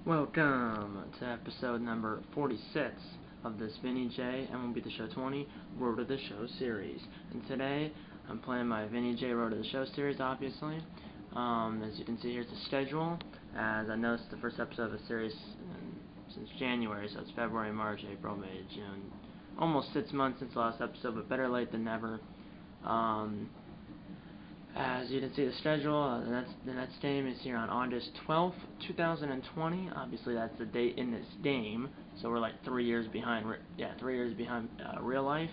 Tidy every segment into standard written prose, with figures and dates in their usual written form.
Welcome to episode number 46 of this Vinny J MLB The Show 20 Road to the Show series. And today I'm playing my Vinny J Road to the Show series, obviously. As you can see, here's the schedule. As I know, it's the first episode of the series since January, so it's February, March, April, May, June. Almost 6 months since the last episode, but better late than never. As you can see the schedule, the next game is here on August 12th, 2020. Obviously, that's the date in this game, so we're like 3 years behind. 3 years behind real life.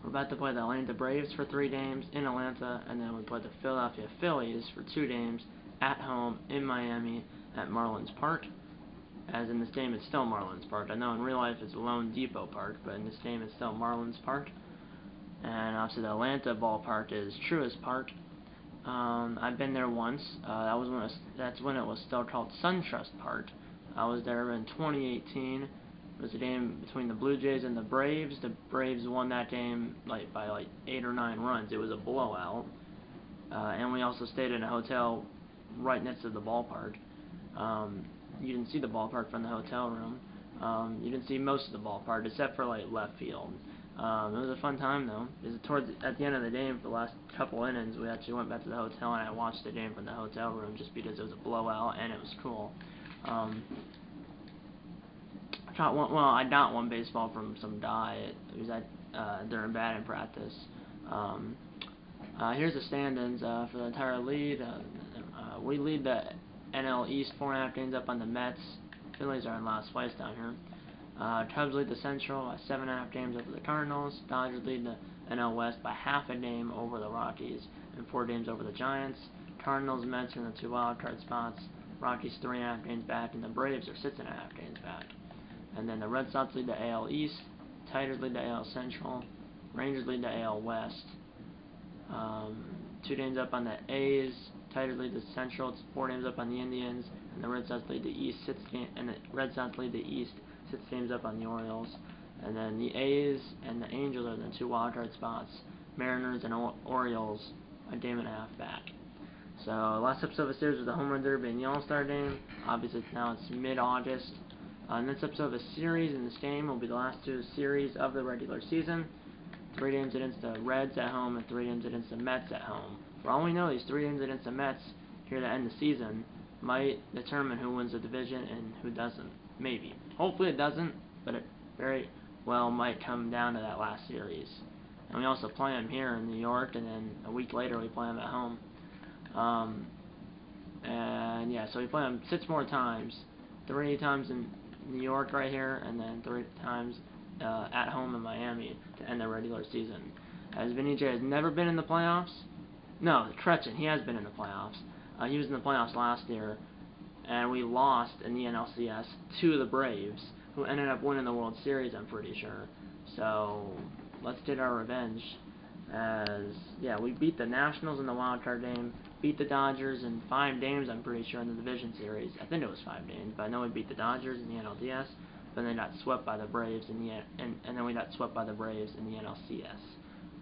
We're about to play the Atlanta Braves for 3 games in Atlanta, and then we play the Philadelphia Phillies for 2 games at home in Miami at Marlins Park. As in this game, it's still Marlins Park. I know in real life it's Lone Depot Park, but in this game it's still Marlins Park. And obviously the Atlanta ballpark is Truist Park. I've been there once. That's when it was still called SunTrust Park. I was there in 2018. It was a game between the Blue Jays and the Braves. The Braves won that game by 8 or 9 runs. It was a blowout. And we also stayed in a hotel right next to the ballpark. You didn't see the ballpark from the hotel room. You didn't see most of the ballpark except for left field. It was a fun time though. At the end of the game, for the last couple innings, we actually went back to the hotel and I watched the game from the hotel room just because it was a blowout and it was cool. I got one baseball from some guy. It was during batting practice. Here's the standings for the entire lead. We lead the NL East 4.5 games up on the Mets. Phillies are in last place down here. Cubs lead the Central by 7.5 games over the Cardinals. Dodgers lead the NL West by half a game over the Rockies and 4 games over the Giants. Cardinals, Mets are in the 2 wildcard spots. Rockies 3.5 games back, and the Braves are 6.5 games back. And then the Red Sox lead the AL East. Tigers lead the AL Central. Rangers lead the AL West. 2 games up on the A's. Tigers lead the Central. It's 4 games up on the Indians, and the Red Sox lead the East. 6 games up on the Orioles. And then the A's and the Angels are in the 2 wildcard spots. Mariners and Orioles a game and a half back. So last episode of the series was the Home Run Derby and the All-Star Game. Obviously now it's mid-August. Next episode of the series in this game will be the last 2 series of the regular season. 3 games against the Reds at home and 3 games against the Mets at home. For all we know, these 3 games against the Mets here to end the season might determine who wins the division and who doesn't. Maybe. Hopefully it doesn't, but it very well might come down to that last series. And we also play them here in New York, and then a week later we play them at home. And yeah, so we play them 6 more times. 3 times in New York right here, and then 3 times at home in Miami to end the regular season. As Vinny J has never been in the playoffs. No, Kretchen, he has been in the playoffs. He was in the playoffs last year, and we lost in the NLCS to the Braves, who ended up winning the World Series, I'm pretty sure. So let's get our revenge. We beat the Nationals in the wild card game, beat the Dodgers in 5 games, I'm pretty sure, in the division series. I think it was 5 games, but I know we beat the Dodgers in the NLDS, but then got swept by the Braves and then we got swept by the Braves in the NLCS.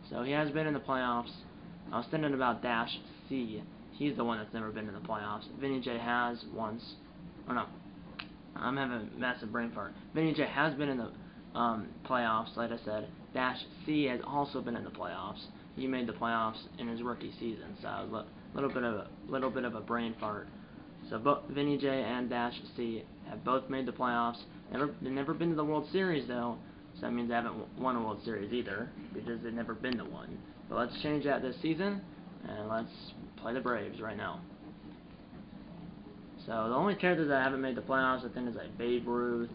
So he has been in the playoffs. I was thinking about Dash C. He's the one that's never been in the playoffs. Vinny J has once. Oh no, I'm having a massive brain fart. Vinny J has been in the playoffs, like I said. Dash C has also been in the playoffs. He made the playoffs in his rookie season, so I was a little bit of a brain fart. So both Vinny J and Dash C have both made the playoffs. They've never been to the World Series though, so that means they haven't won a World Series either because they've never been to one. But let's change that this season, and let's play the Braves right now. So the only characters that haven't made the playoffs, I think, is like Babe Ruth.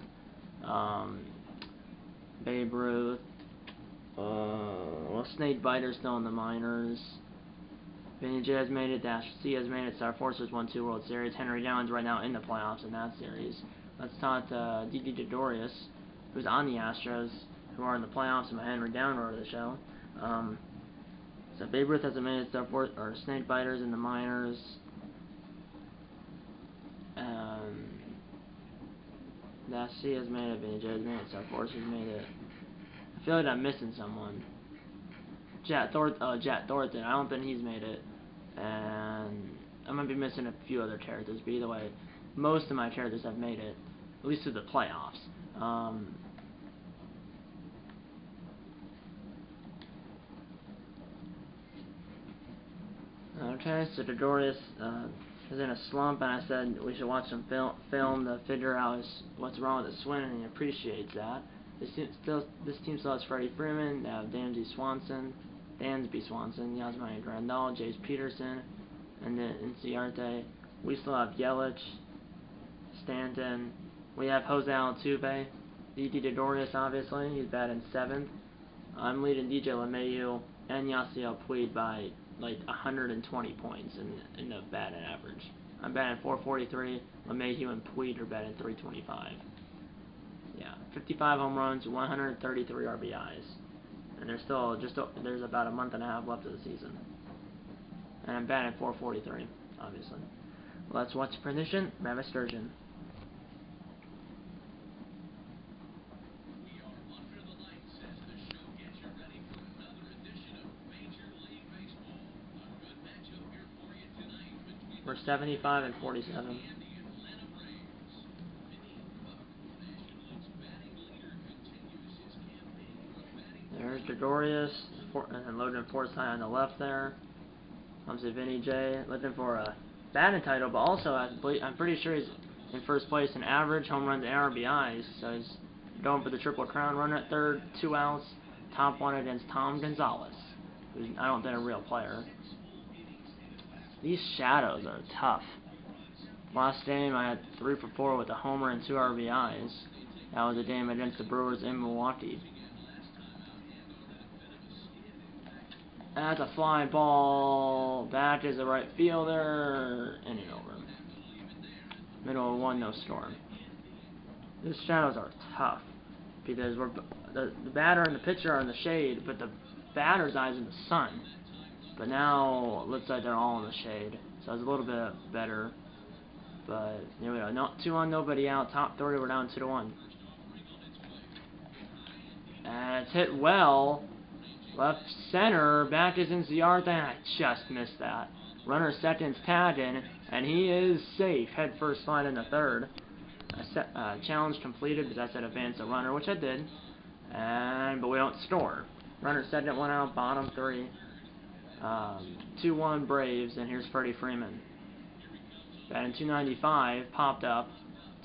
Snake Biter's still in the minors. Vinny J has made it. Dash C has made it. Star Forcer's won 2 World Series. Henry Downs right now in the playoffs in that series. Let's talk to Didi Dodorius, who's on the Astros, who are in the playoffs in my Henry Down road of the show. So Babe Ruth hasn't made it. Snake Biter's in the minors. Dash C has made it. Vinny J has made it. Star Forcer's made it. I feel like I'm missing someone. Jack Thornton. I don't think he's made it. And I might be missing a few other characters, but either way, most of my characters have made it, at least to the playoffs. Okay, so Dodorius is in a slump, and I said we should watch some film to figure out what's wrong with his swing, and he appreciates that. This team still has Freddie Freeman, Dansby Swanson, Yasmani Grandal, Jace Peterson, and then Inciarte. We still have Yelich, Stanton. We have Jose Altuve, D.T. Dodorius, obviously. He's batting 7th. I'm leading DJ LeMahieu and Yasiel Puig by like 120 points in the batting average. I'm batting 443. LeMahieu and Puig are batting 325. Yeah, 55 home runs, 133 RBIs, and there's about a month and a half left of the season. And I'm batting 443, obviously. Let's watch the prediction. Ravis Sturgeon. We're 75 and 47. There's Gregorius, and Logan Forsythe on the left there. Comes to Vinny J, looking for a batting title, but also I'm pretty sure he's in first place in average, home runs, and RBIs. So he's going for the Triple Crown. Runner at third, 2 outs. Top 1 against Tom Gonzalez, who's I don't think a real player. These shadows are tough. Last game I had 3 for 4 with a homer and 2 RBIs. That was a game against the Brewers in Milwaukee. That's a fly ball. Back is the right fielder. Inning over. Middle of 1, no score. These shadows are tough because the batter and the pitcher are in the shade, but the batter's eyes in the sun. But now it looks like they're all in the shade, so it's a little bit better. But here we go. 2 on, nobody out. Top 3, we're down 2-1. And it's hit well. Left center, back is Inciarte, and I just missed that. Runner second's tagging, and he is safe. Head first slide in the 3rd. Challenge completed because I said advance a runner, which I did. But we don't score. Runner second, 1 out, bottom 3. 2-1 Braves, and here's Freddie Freeman. Batting 295, popped up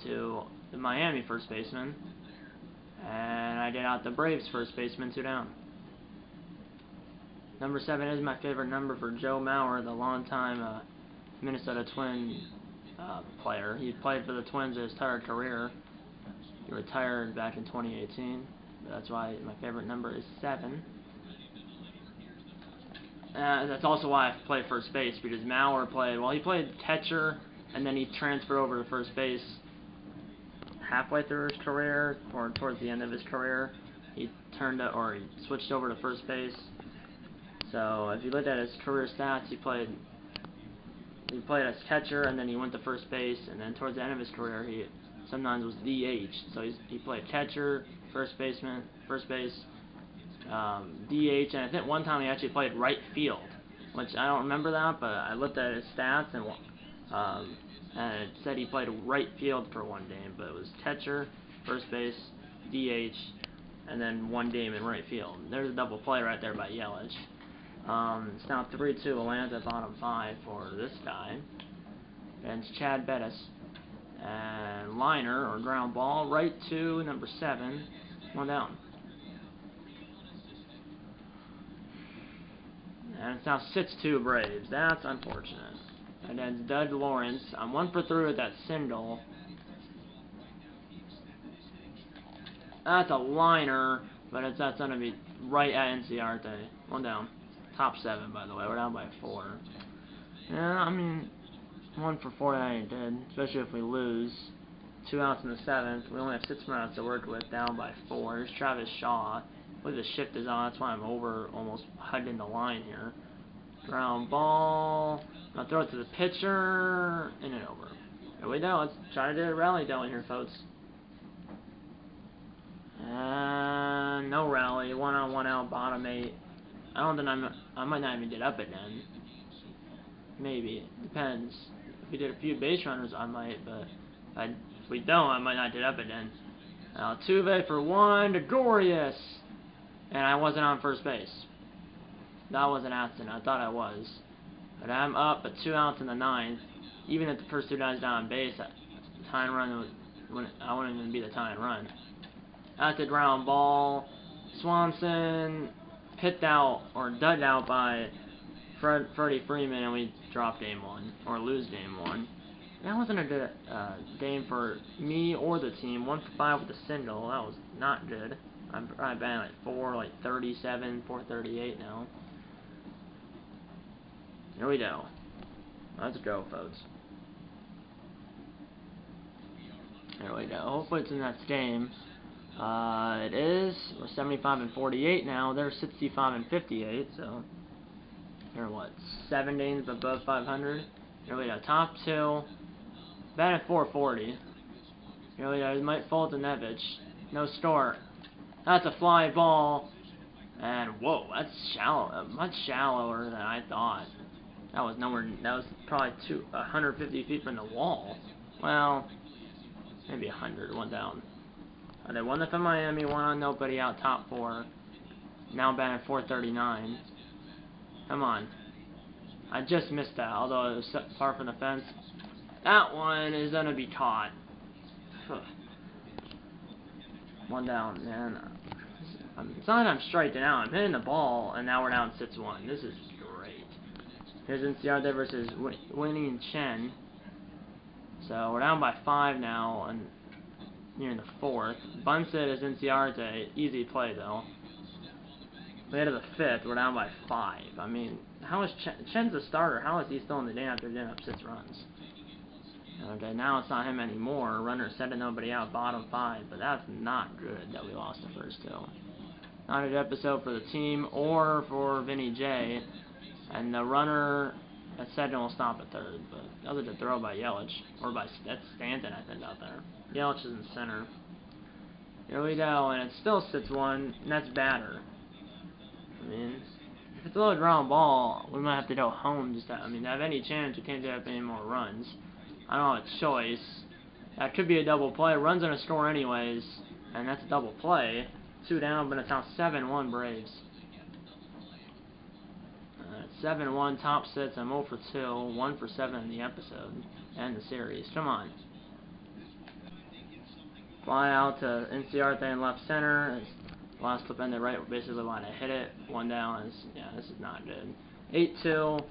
to the Miami first baseman, and I did out the Braves first baseman, 2 down. Number 7 is my favorite number for Joe Mauer, the longtime Minnesota Twin player. He played for the Twins his entire career. He retired back in 2018, but that's why my favorite number is 7. That's also why I play first base, because Mauer he played catcher, and then he transferred over to first base halfway through his career, or towards the end of his career. He switched over to first base. So if you look at his career stats, he played as catcher, and then he went to first base, and then towards the end of his career, he sometimes was DH. So he played catcher, first baseman, first base, DH, and I think one time he actually played right field, which I don't remember that, but I looked at his stats, and it said he played right field for 1 game, but it was catcher, first base, DH, and then 1 game in right field. There's a double play right there by Yelich. It's now 3-2 Atlanta, bottom 5 for this guy. And it's Chad Bettis. And liner, or ground ball, right to number 7, 1 down. And it's now 6-2 Braves. That's unfortunate. And then Doug Lawrence. I'm 1 for 3 with that single. That's a liner, but that's going to be right at Inciarte. 1 down. Top 7, by the way. We're down by 4. Yeah, I mean, 1 for 4 that ain't good, especially if we lose. 2 outs in the 7th. We only have 6 more outs to work with, down by 4. Here's Travis Shaw. Look, the shift is on. That's why I'm almost hugging the line here. Ground ball. I'll throw it to the pitcher. In and over. Here we go. Let's try to do a rally down here, folks. And no rally. 1 on, 1 out, bottom 8. I don't think I might not even get up again. Maybe. Depends. If we did a few base runners, I might, but If we don't, I might not get up again. Altuve for one, Gregorius, and I wasn't on first base. That was an accident. I thought I was, but I'm up at 2 outs in the 9th. Even if the first 2 guys down on base, tying run I wouldn't even be the tying run. That's a ground ball. Swanson hit out or dug out by Freddie Freeman, and we drop game 1 or lose game 1. That wasn't a good game for me or the team. 1 for 5 with a single. That was not good. I'm probably batting like 437, 438 now. Here we go. Let's go, folks. Here we go. Hopefully it's in that game. It is. We're 75 and 48 now. They're 65 and 58. So they're what? 7 games above 500. Here we go. Top 2. Batting at 440. Here we go. He might fall to Nevich. No score. That's a fly ball. And whoa, that's shallow. Much shallower than I thought. That was nowhere. That was probably 150 feet from the wall. Well, maybe 100. One down. They won from Miami. 1 on nobody out. Top 4. Now batting at 439. Come on. I just missed that. Although it was far from the fence. That one is gonna be caught. 1 down, man. It's not that I'm striking out. I'm hitting the ball, and now we're down 6-1. This is great. Here's Inciarte versus Winning Chen. So we're down by 5 now, and near the 4th. Bunset is Inciarte. Easy play though. We head to the 5th. We're down by 5. I mean, how is Chen's a starter? How is he still in the game after giving up 6 runs? Okay, now it's not him anymore. Runner set to nobody out, bottom 5, but that's not good that we lost the first 2. Not a good episode for the team or for Vinny J. And the runner at second will stop at 3rd, but that was a throw by Yelich, or by that's Stanton, I think, out there. Yelich is in center. Here we go, and it's still 6-1, and that's batter. I mean, if it's a little ground ball, we might have to go home just to, I mean, to have any chance, we can't get up any more runs. I don't have a choice. That could be a double play. Runs on a score anyways, and that's a double play. 2 down, but it's now 7-1 Braves. 7-1, top 6. I'm 0 for 2, 1 for 7 in the episode and the series. Come on. Fly out to Inciarte in left center. Last flip ended right, basically when I hit it. 1 down. Yeah, this is not good. 8-2.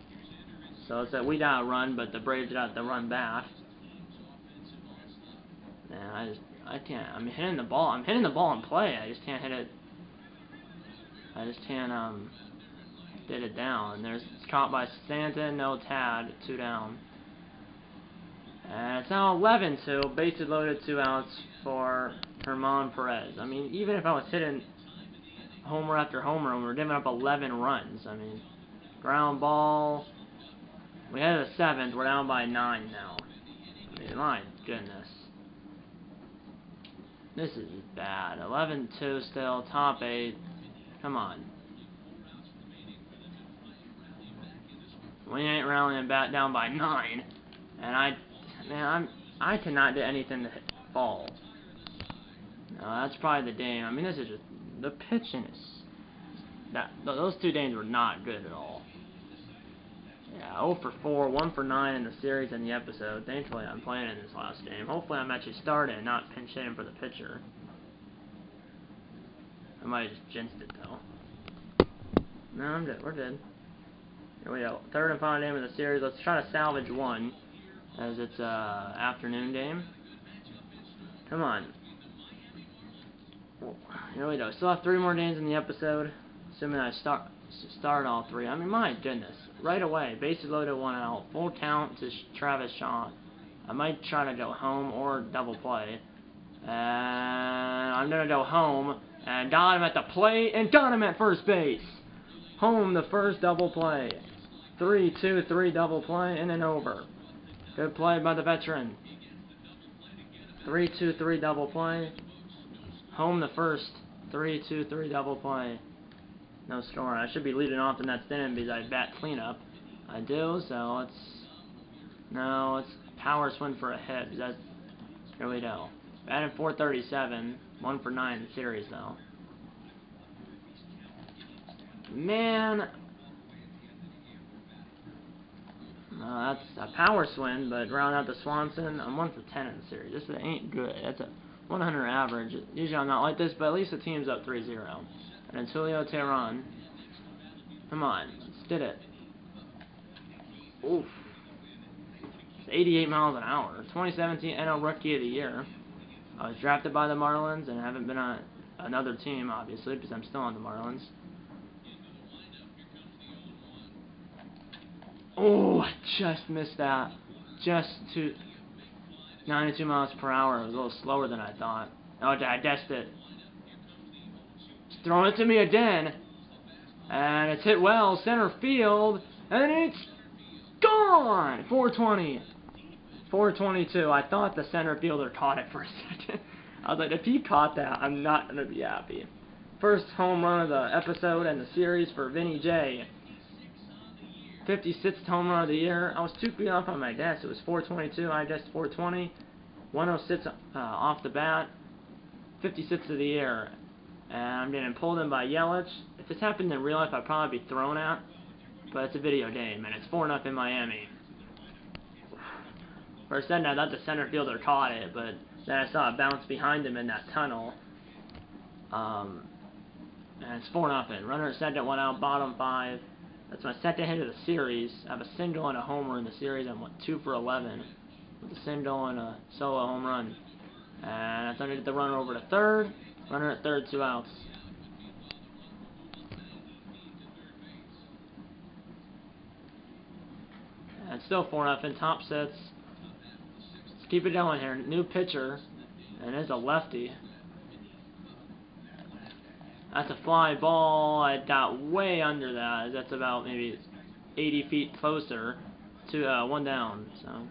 So it's that we got a run, but the Braves got the run back. Man, I can't. I'm hitting the ball. I'm hitting the ball in play. I just can't hit it. I just can't get it down. There's caught by Stanton. No Tad. 2 down. And it's now 11-2. Bases loaded. 2 outs for Herman Perez. I mean, even if I was hitting homer after homer, and we were giving up 11 runs. I mean, ground ball. We had a 7th. We're down by 9 now. I mean, my goodness. This is bad. 11-2 still. Top 8. Come on. We ain't rallying back down by 9. And I cannot do anything to fall. No, that's probably the game. I mean, this is just the pitching is those 2 games were not good at all. Yeah, 0 for 4, 1 for 9 in the series and the episode. Thankfully, I'm playing in this last game. Hopefully, I'm actually starting and not pinch hitting for the pitcher. I might have just jinxed it, though. No, I'm good. We're good. Here we go. 3rd and final game of the series. Let's try to salvage 1, as it's an afternoon game. Come on. Here we go. Still have 3 more games in the episode, assuming I start all 3. I mean, my goodness. Right away, bases loaded, 1 out. Full count to Travis Shaw. I might try to go home or double play. And I'm going to go home. And got him at the plate. And got him at first base. Home, the first double play. 3-2-3 double play. And then over. Good play by the veteran. 3-2-3 double play. Home, the first. 3-2-3 double play. No score. I should be leading off in that inning because I bat cleanup. I do, so let's power swing for a hit. That's Here we go. Batting .437, 1 for 9 in the series though. Man, that's a power swing, but round out to Swanson. I'm 1 for 10 in the series. This ain't good. That's a 100 average. Usually I'm not like this, but at least the team's up 3-0. And it's Julio Teheran. Come on, let's get it. Oof. It's 88 miles an hour. 2017 NL Rookie of the Year. I was drafted by the Marlins and haven't been on another team, obviously, because I'm still on the Marlins. Oh, I just missed that. Just to 92 miles per hour. It was a little slower than I thought. Oh, I guessed it. He's throwing it to me again. And it's hit well, center field. And it's gone! 420. 422. I thought the center fielder caught it for a second. I was like, if he caught that, I'm not going to be happy. First home run of the episode and the series for Vinny J. 56th home run of the year. I was 2 feet off on my guess. It was 422. I guessed 420. 106 off the bat. 56th of the year. And I'm getting pulled in by Yelich. If this happened in real life, I'd probably be thrown out. But it's a video game, and it's 4-0 Miami. For a second, I thought the center fielder caught it, but then I saw it bounce behind him in that tunnel. And it's 4-0. Runner at second, 1 out, bottom 5. That's my second hit of the series. I have a single and a homer in the series. I'm 2 for 11 with a single and a solo home run. And that's going to get the runner over to third. Runner at third, 2 outs. And it's still 4-0. Top sets. Let's keep it going here. New pitcher. And it's a lefty. That's a fly ball. I got way under that. That's about maybe 80 feet closer to 1 down. So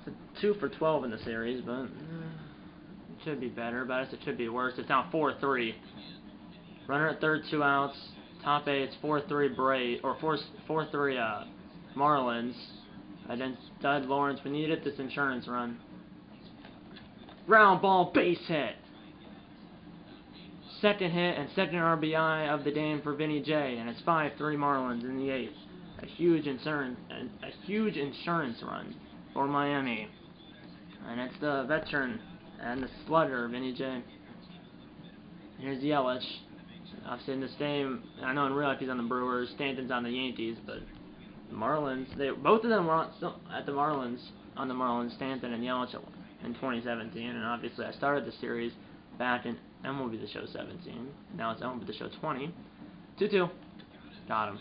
it's a 2 for 12 in the series, but it should be better. But I guess it should be worse. It's now 4-3. Runner at third, 2 outs. Top 8. It's 4-3 Braves or 4-3 Marlins against Dud Lawrence. We needed this insurance run. Ground ball, base hit. Second hit and second RBI of the game for Vinny J, and it's 5-3 Marlins in the 8th. A huge insurance run for Miami, and it's the veteran and the slugger Vinny J. Here's Yelich. I've seen this game. I know in real life he's on the Brewers, Stanton's on the Yankees, but the Marlins, both of them were still at the Marlins, on the Marlins, Stanton and Yelich in 2017, and obviously I started the series back in MLB The Show 17. Now it's MLB The Show 20. 2-2. Got him.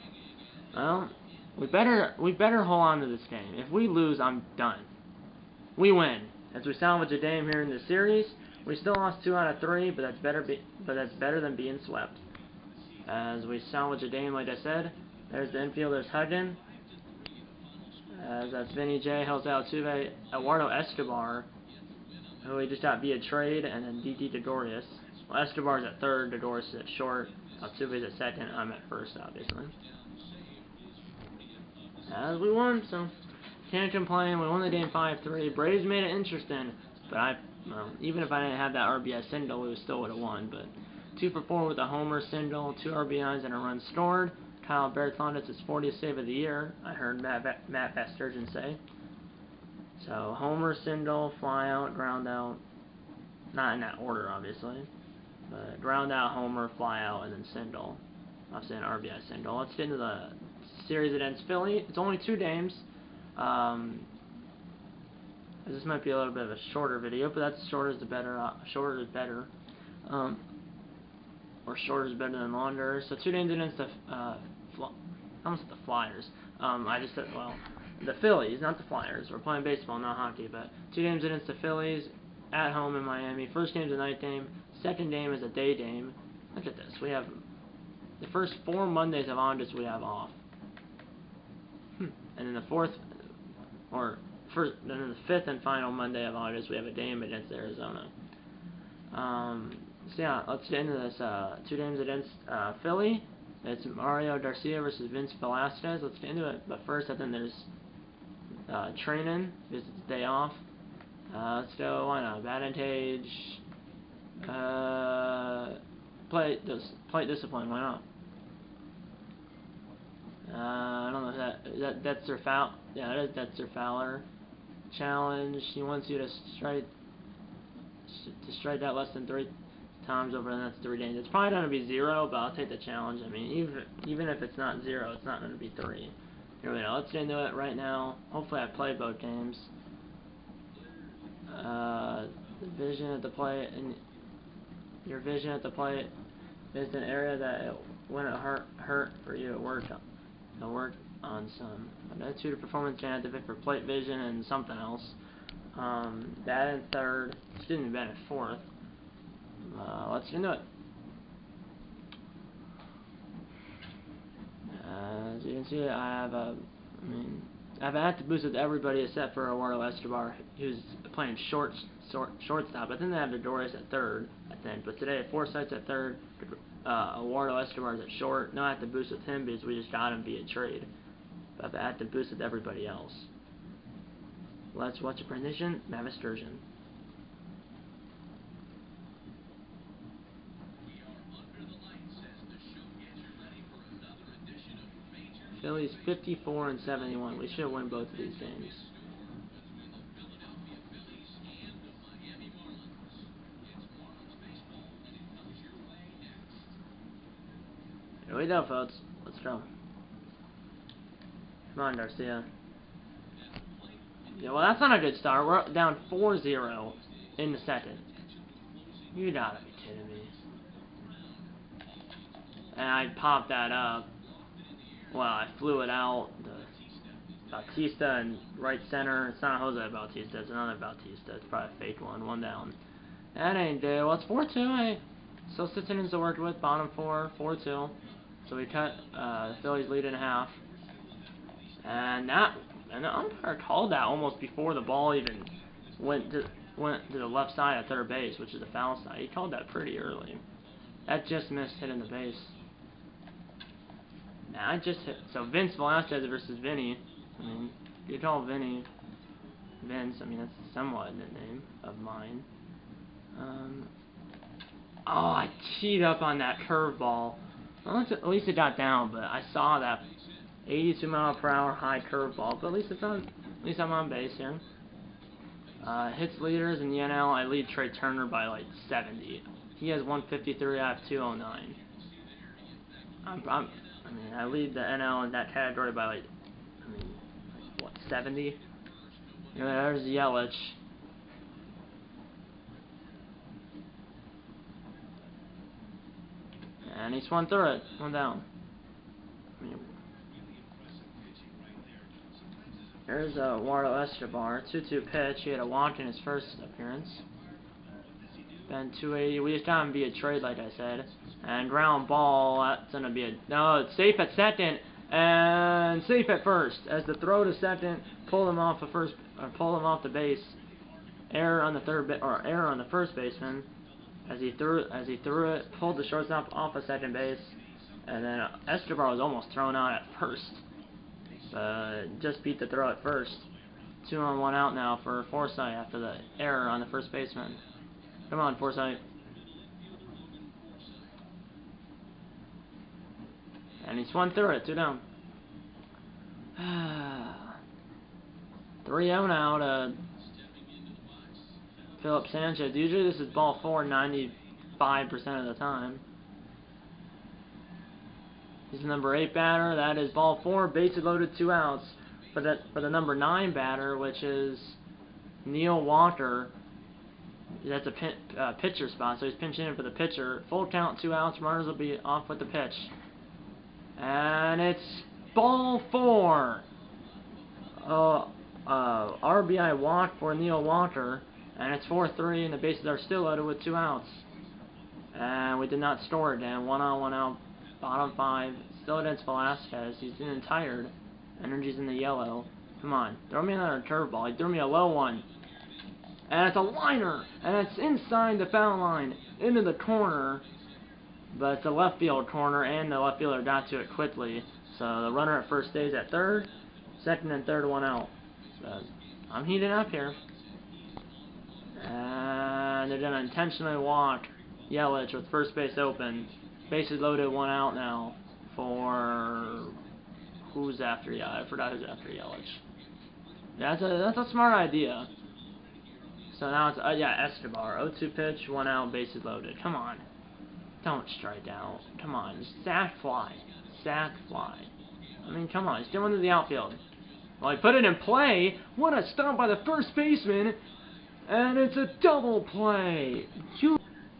Well, we better hold on to this game. If we lose, I'm done. We win. As we salvage a game here in the series, we still lost 2 out of 3, but that's better than being swept. As we salvage a game, like I said, there's the infielders hugging. As that's Vinny J. Helps out Altuve, Eduardo Escobar, who we just got via trade, and then D.D. Gregorius. Well, Escobar's at third, Gregorius is at short, Altuve's at second, I'm at first, obviously. As we won, so can't complain. We won the game 5-3. Braves made it interesting, but even if I didn't have that RBI single, we still would have won. But 2 for 4 with a homer, single, 2 RBIs, and a run scored. Kyle Bertland, it's his 40th save of the year, I heard Matt Vasgersian say. So, homer, single, fly out, ground out. Not in that order, obviously. But ground out, homer, fly out, and then single. Obviously an RBI single. Let's get into the series against Philly. It's only 2 games. This might be a little bit of a shorter video, but that's shorter is better. Or shorter is better than longer. So 2 games against the almost the Flyers. I just said, well, the Phillies, not the Flyers. We're playing baseball, not hockey. But 2 games against the Phillies at home in Miami. First game's a night game. Second game is a day game. Look at this. We have the first 4 Mondays of August we have off. And then the then the 5th and final Monday of August we have a game against Arizona. So yeah, let's get into this. 2 games against Philly. It's Mario Garcia versus Vince Velasquez. Let's get into it. But first, I think there's training because it's day off. Let's go. Why not? Advantage. Plate discipline. Why not? I don't know if that's their foul. Yeah, that's their Fowler challenge. He wants you to strike that less than 3 times over the next 3 days. It's probably going to be 0, but I'll take the challenge. I mean, even if it's not 0, it's not going to be 3. Here we go. Let's get into it right now. Hopefully I play both games. The vision at the plate, and your vision at the plate is an area that it wouldn't hurt for you to work on some. Attitude of performance and activate for plate vision and something else. Bat in third, bat in fourth. Let's get into it. As you can see, I've active boosted everybody except for Eduardo Escobar, who's playing shortstop. I think they have Doris at third, I think. But today, Forsythe's at third. Eduardo Escobar's at short. No active boost with him because we just got him via trade. But I've active boosted everybody else. Let's watch a transition. Mavis Sturgeon. Phillies 54 and 71. We should win both of these games. Here we go, folks. Let's go. Come on, Garcia. Yeah, well, that's not a good start. We're down 4-0 in the second. You gotta be kidding me. And I popped that up. Well, I flew it out. Bautista in right center. It's not Jose Bautista. It's another Bautista. It's probably a fake one. One down. That ain't due. Well, it's 4-2. Still 6 innings to work with. Bottom 4. 4-2. So we cut the Phillies lead in half. And the umpire called that almost before the ball even went to the left side of third base, which is the foul side. He called that pretty early. That just missed hitting the base. Now I just hit. So Vince Velasquez versus Vinny. I mean, you call Vinny Vince. I mean, that's somewhat a nickname of mine. Oh, I teed up on that curveball. Well, at least it got down, but I saw that 82-mile-per-hour high curveball. But at least I'm on base here. Hits leaders in the NL. I lead Trey Turner by like 70. He has 153. I have 209. I lead the NL in that category by like, what, 70? There's Yelich. And he swung through it. One down. There's Eduardo Escobar. 2-2 pitch. He had a walk in his first appearance. Then 280. We just got him via trade, like I said. And ground ball. That's gonna be no. It's safe at second and safe at first. As the throw to second, pull him off the base. Error on the error on the first baseman. As he threw it, pulled the shortstop off of second base, and then Escobar was almost thrown out at first. Just beat the throw at first. 2 on 1 out now for Forsythe after the error on the first baseman. Come on, Forsythe. And he swung through it, 2 down. 3-0 now to Philip Sanchez. Usually this is ball 4 95% of the time. He's the number 8 batter. That is ball 4, bases loaded, 2 outs. For the number 9 batter, which is Neil Walker. That's a pitcher spot, so he's pinching in for the pitcher. Full count, 2 outs. Runners will be off with the pitch. And it's ball 4. RBI walk for Neil Walker. And it's 4-3, and the bases are still loaded with 2 outs. And we did not score again. 1 on 1 out. Bottom 5. Still against Velasquez. He's getting tired. Energy's in the yellow. Come on. Throw me another curveball. He threw me a low one. And it's a liner. And it's inside the foul line. Into the corner. But it's a left field corner. And the left fielder got to it quickly. So the runner at first stays at third. Second and third, 1 out. So I'm heating up here. And they're going to intentionally walk Yelich with first base open. Bases loaded, 1 out now for... Who's after Yelich? I forgot who's after Yelich. Yeah, that's a smart idea. So now it's, yeah, Escobar. 0-2 pitch, 1 out, bases loaded. Come on. Don't strike out. Come on. Just sack fly. Sack fly. I mean, come on. He's still into the outfield. Well, he put it in play. What a stop by the first baseman. And it's a double play.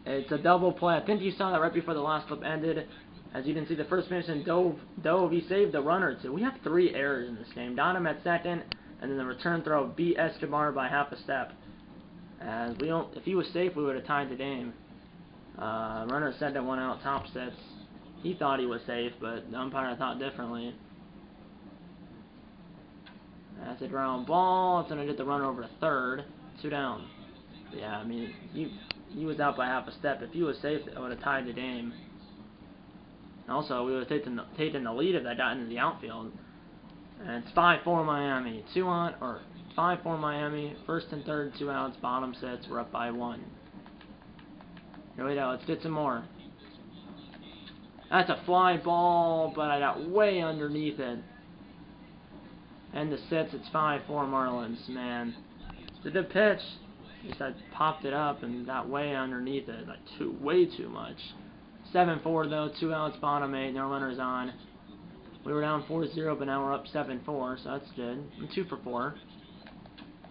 It's a double play. I think you saw that right before the last clip ended. As you can see, the first baseman dove. He saved the runner, too. We have 3 errors in this game. Donham at second, and then the return throw beat Escobar by half a step. As if he was safe, we would have tied the game. Runner said that 1 out, top sets. He thought he was safe, but the umpire thought differently. That's a ground ball. It's going to get the runner over to third. 2 down. But yeah, I mean, he was out by half a step. If he was safe, it would have tied the game. Also, we would have taken the lead if that got into the outfield. And it's 5-4 Miami. 5-4 Miami. First and third, 2 outs, bottom sets. We're up by 1. Here we go. Let's get some more. That's a fly ball, but I got way underneath it. And the sets, it's 5-4 Marlins, man. It's a good pitch. Just I popped it up and got way underneath it, like way too much. 7-4 though, 2 outs, bottom 8, no runners on. We were down 4-0, but now we're up 7-4, so that's good. I'm 2 for 4.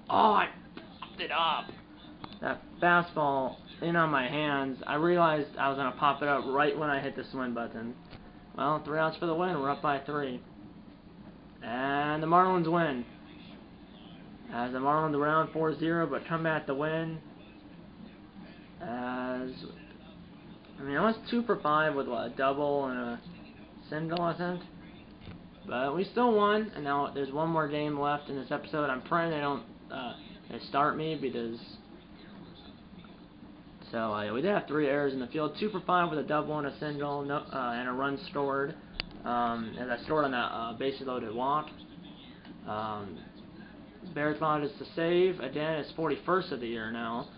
Oh, I popped it up. That fastball in on my hands. I realized I was gonna pop it up right when I hit the swing button. Well, 3 outs for the win. We're up by 3. And the Marlins win. As the Marlins were down 4-0, but come back to win. I was 2 for 5 with what, a double and a single, I think. But we still won, and now there's 1 more game left in this episode. I'm praying they don't they start me because. So we did have 3 errors in the field. 2 for 5 with a double and a single, and a run scored. As I scored on that bases loaded walk. Bears managed to save. Again, it's 41st of the year now.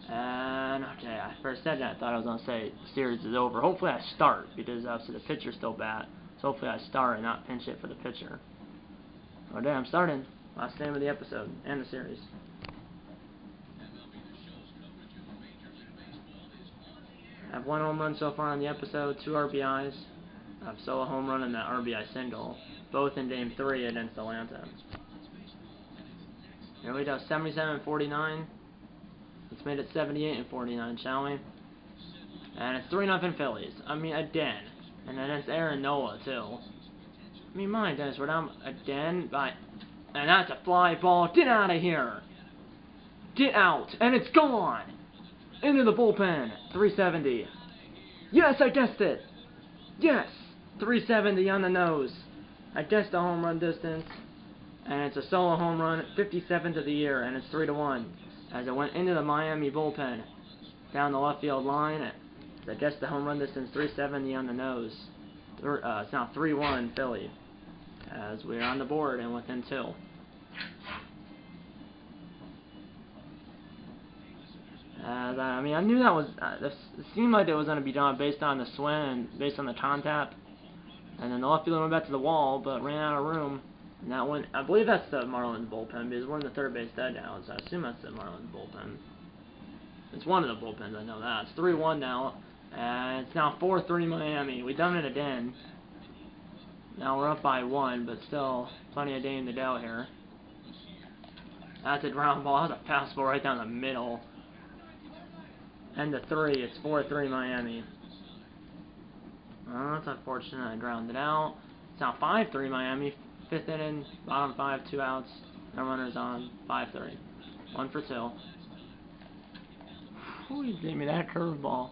And, okay, I first said that, I thought I was going to say the series is over. Hopefully I start, because obviously the pitcher's still bad. So hopefully I start and not pinch it for the pitcher. Okay, I'm starting. Last name of the episode, and the series. I have 1 home run so far on the episode, 2 RBIs. I have solo home run and that RBI single, both in Game 3 against Atlanta. Here we go, 77-49. Let's make it 78-49, shall we? And it's 3-0 Phillies. I mean, again. And then it's Aaron Nola, too. I mean, my goodness, we're down again by... And that's a fly ball. Get out of here! Get out! And it's gone! Into the bullpen. 370. Yes, I guessed it! Yes! 370 on the nose. I guessed the home run distance. And it's a solo home run, 57th of the year, and it's 3-1. As it went into the Miami bullpen, down the left field line. I guess the home run distance 370 on the nose. It's now 3-1 Philly, as we're on the board and within 2. I mean, I knew that was. It seemed like it was going to be done based on the swing and based on the contact. And then the left fielder went back to the wall, but ran out of room. And that went, I believe that's the Marlins bullpen, because we're in the third base dugout, so I assume that's the Marlins bullpen. It's one of the bullpens, I know that. It's 3-1 now, and it's now 4-3 Miami. We've done it again. Now we're up by 1, but still plenty of game to go here. That's a ground ball. That's a fastball right down the middle. And the 3, it's 4-3 Miami. That's unfortunate. I grounded out. It's now 5-3 Miami. 5th inning, bottom 5, 2 outs, no runners on, 5-3. 1 for 2. He gave me that curveball.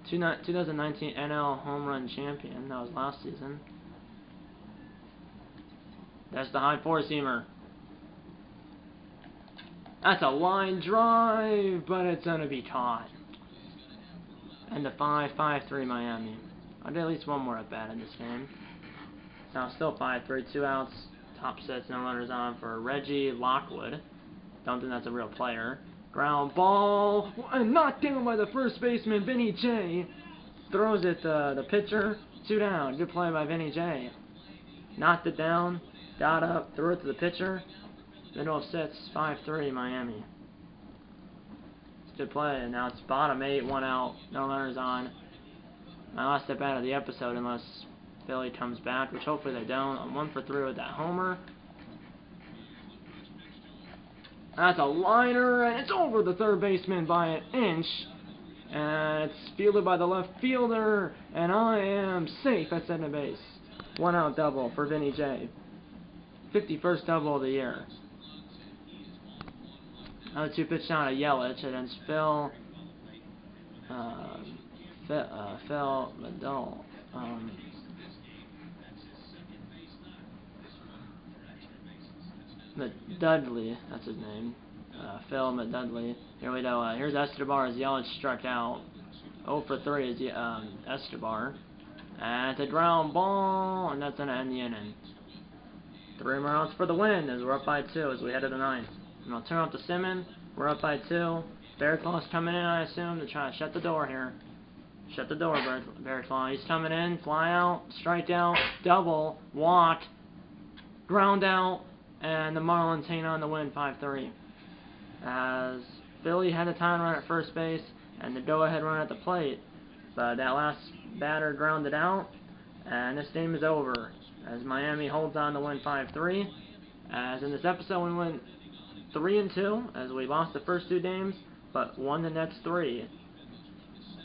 2019 NL home run champion. That was last season. That's the high 4-seamer. That's a line drive, but it's going to be caught. And the 5-3 Miami. I'll get at least 1 more at bat in this game. Now still 5-3, 2 outs, top sets, no runners on for Reggie Lockwood. Don't think that's a real player. Ground ball, and knocked down by the first baseman, Vinny J. Throws it to the pitcher. 2 down. Good play by Vinny J. Knocked it down, got up, threw it to the pitcher. Middle of 6, 5-3 Miami. It's a good play, and now it's bottom 8, 1 out, no runners on. My last step out of the episode unless Philly comes back, which hopefully they don't. I'm 1 for 3 with that homer. That's a liner, and it's over the third baseman by an inch. And it's fielded by the left fielder, and I am safe at second base. 1 out double for Vinny J. 51st double of the year. Another 2 pitch down to Yelich, and then Phil Dudley, that's his name. Phil Dudley. Here we go. Here's Escobar as Yelich struck out. 0 for 3 is Escobar. And it's a ground ball, and that's going to end the inning. 3 more outs for the win as we're up by 2 as we head to the 9th. And I'll turn off to Simmons. We're up by 2. Bearclaw's coming in, I assume, to try to shut the door here. Shut the door, Bearclaw. He's coming in. Fly out. Strike out. Double. Walk. Ground out. And the Marlins hang on to win 5-3. As Philly had a time run at first base and the go-ahead run at the plate. But that last batter grounded out. And this game is over as Miami holds on to win 5-3. As in this episode we went 3-2 as we lost the first 2 games but won the next 3.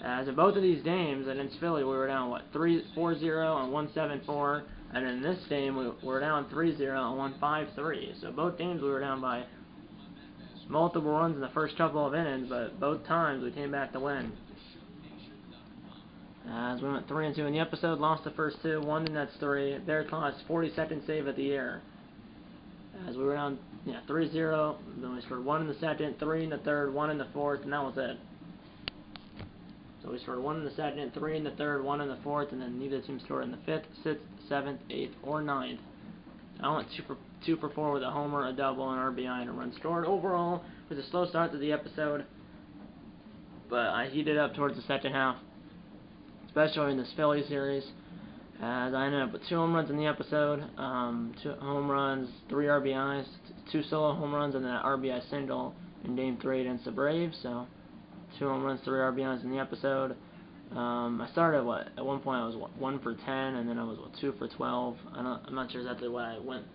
As in both of these games against Philly we were down 4-0 and 1-7-4. And in this game, we were down 3-0 and won 5-3. So both games we were down by multiple runs in the first couple of innings, but both times we came back to win. As we went 3-2 in the episode, lost the first 2, won the next 3. Bearclaw's 42nd save of the year. As we were down 3-0, then we scored 1 in the second, 3 in the third, 1 in the fourth, and that was it. So we scored 1 in the second, 3 in the third, 1 in the fourth, and then neither team scored in the 5th, 6th, 7th, 8th, or 9th. I went 2 for 4 with a homer, a double, an RBI, and a run scored. Overall, it was a slow start to the episode, but I heated up towards the second half, especially in this Philly series, as I ended up with 2 home runs in the episode, 2 home runs, 3 RBIs, 2 solo home runs, and then an RBI single in Game 3 against the Braves, so 2 home runs, 3 RBIs in the episode. I started at one point I was 1 for 10, and then I was 2 for 12. I'm not sure exactly what I went.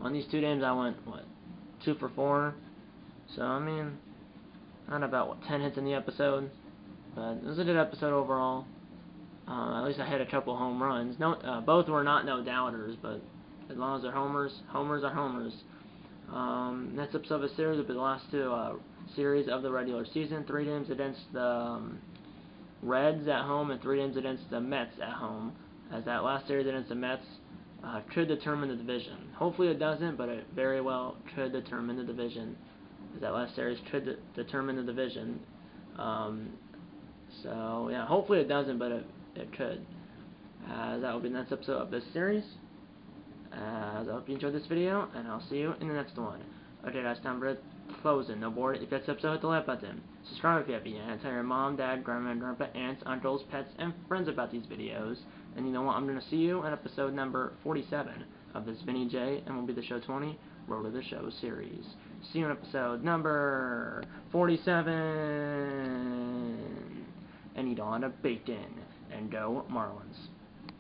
On these 2 games I went 2 for 4. So I mean, not about 10 hits in the episode, but it was a good episode overall. At least I hit a couple home runs. Both were not no doubters, but as long as they're homers, homers are homers. Next episode of the series will be the last 2 series of the regular season. 3 games against the Reds at home and 3 games against the Mets at home, as that last series against the Mets could determine the division. Hopefully it doesn't, but it very well could determine the division, as that last series could determine the division. So yeah, hopefully it doesn't, but it could. That will be the next episode of this series. I hope you enjoyed this video, and I'll see you in the next one. Okay guys, time for closing. No board. If you like this episode, hit the like button. Subscribe if you haven't yet. Tell your mom, dad, grandma, and grandpa, aunts, uncles, pets, and friends about these videos. And you know what? I'm going to see you in episode number 47 of this Vinny J, and will be the Show 20 Road to the Show series. See you in episode number 47. And eat on a bacon. And go Marlins.